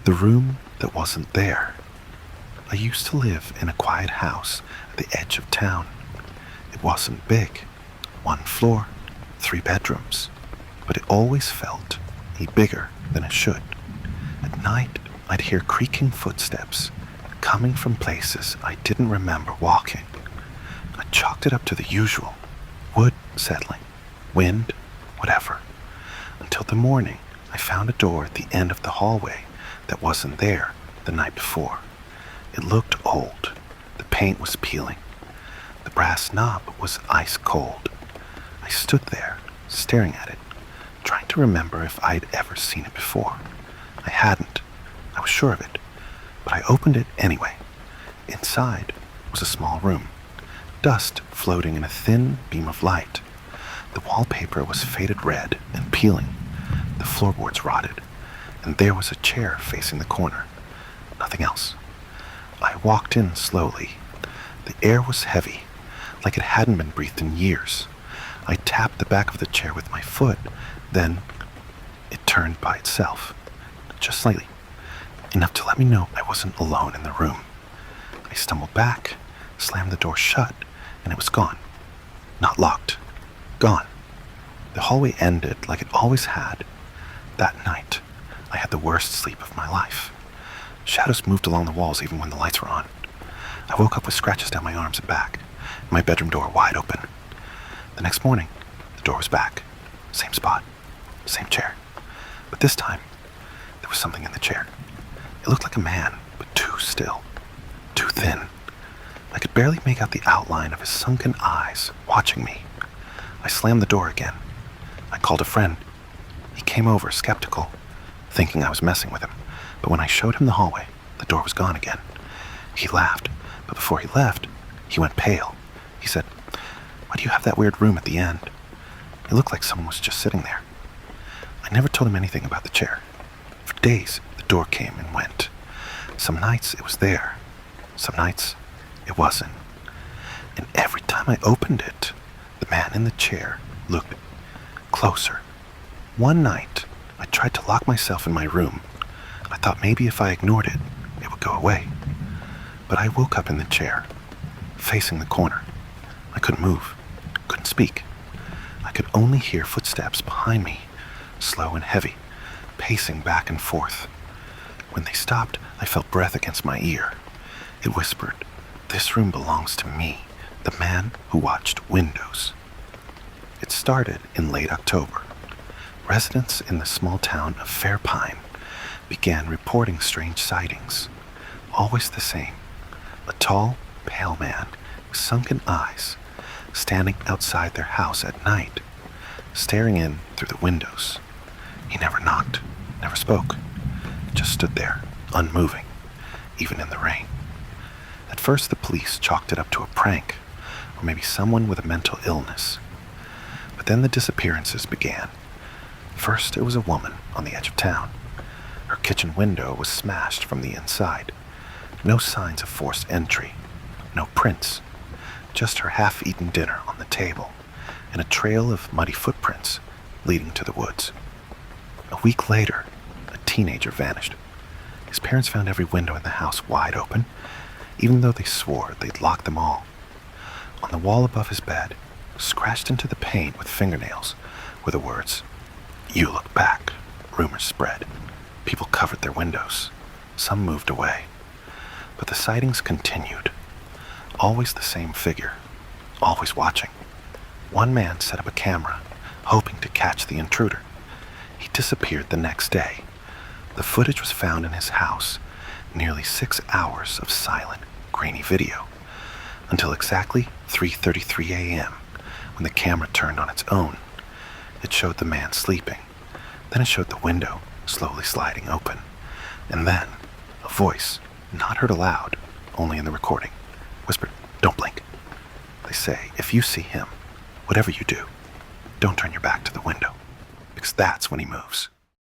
The room that wasn't there. I used to live in a quiet house at the edge of town. It wasn't big, 1 floor, 3 bedrooms, but it always felt bigger than it should. At night, I'd hear creaking footsteps coming from places I didn't remember walking. I chalked it up to the usual: wood settling, wind, whatever, until the morning I found a door at the end of the hallway that wasn't there the night before. It looked old. The paint was peeling. The brass knob was ice cold. I stood there, staring at it, trying to remember if I'd ever seen it before. I hadn't. I was sure of it. But I opened it anyway. Inside was a small room, dust floating in a thin beam of light. The wallpaper was faded red and peeling. The floorboards rotted, and there was a chair facing the corner. Nothing else. I walked in slowly. The air was heavy, like it hadn't been breathed in years. I tapped the back of the chair with my foot, then it turned by itself, just slightly, enough to let me know I wasn't alone in the room. I stumbled back, slammed the door shut, and it was gone. Not locked. Gone. The hallway ended like it always had. That night, I had the worst sleep of my life. Shadows moved along the walls even when the lights were on. I woke up with scratches down my arms and back, and my bedroom door wide open. The next morning, the door was back. Same spot, same chair. But this time, there was something in the chair. It looked like a man, but too still, too thin. I could barely make out the outline of his sunken eyes watching me. I slammed the door again. I called a friend. He came over, skeptical, thinking I was messing with him. But when I showed him the hallway, the door was gone again. He laughed, but before he left, he went pale. He said, "Why do you have that weird room at the end?" It looked like someone was just sitting there. I never told him anything about the chair. For days, the door came and went. Some nights it was there. Some nights it wasn't. And every time I opened it, the man in the chair looked closer. One night, I tried to lock myself in my room. I thought maybe if I ignored it, it would go away. But I woke up in the chair, facing the corner. I couldn't move, couldn't speak. I could only hear footsteps behind me, slow and heavy, pacing back and forth. When they stopped, I felt breath against my ear. It whispered, "This room belongs to me, the man who watched windows." It started in late October. Residents in the small town of Fairpine began reporting strange sightings. Always the same. A tall, pale man with sunken eyes, standing outside their house at night, staring in through the windows. He never knocked, never spoke, just stood there, unmoving, even in the rain. At first, the police chalked it up to a prank, or maybe someone with a mental illness. But then the disappearances began. First, it was a woman on the edge of town. Her kitchen window was smashed from the inside. No signs of forced entry, no prints, just her half-eaten dinner on the table, and a trail of muddy footprints leading to the woods. A week later, a teenager vanished. His parents found every window in the house wide open, even though they swore they'd locked them all. On the wall above his bed, scratched into the paint with fingernails, were the words, "You look back." Rumors spread. People covered their windows. Some moved away. But the sightings continued. Always the same figure. Always watching. One man set up a camera, hoping to catch the intruder. He disappeared the next day. The footage was found in his house. Nearly 6 hours of silent, grainy video. Until exactly 3:33 a.m., when the camera turned on its own. It showed the man sleeping. Then it showed the window slowly sliding open. And then, a voice, not heard aloud, only in the recording, whispered, "Don't blink." They say, if you see him, whatever you do, don't turn your back to the window, because that's when he moves.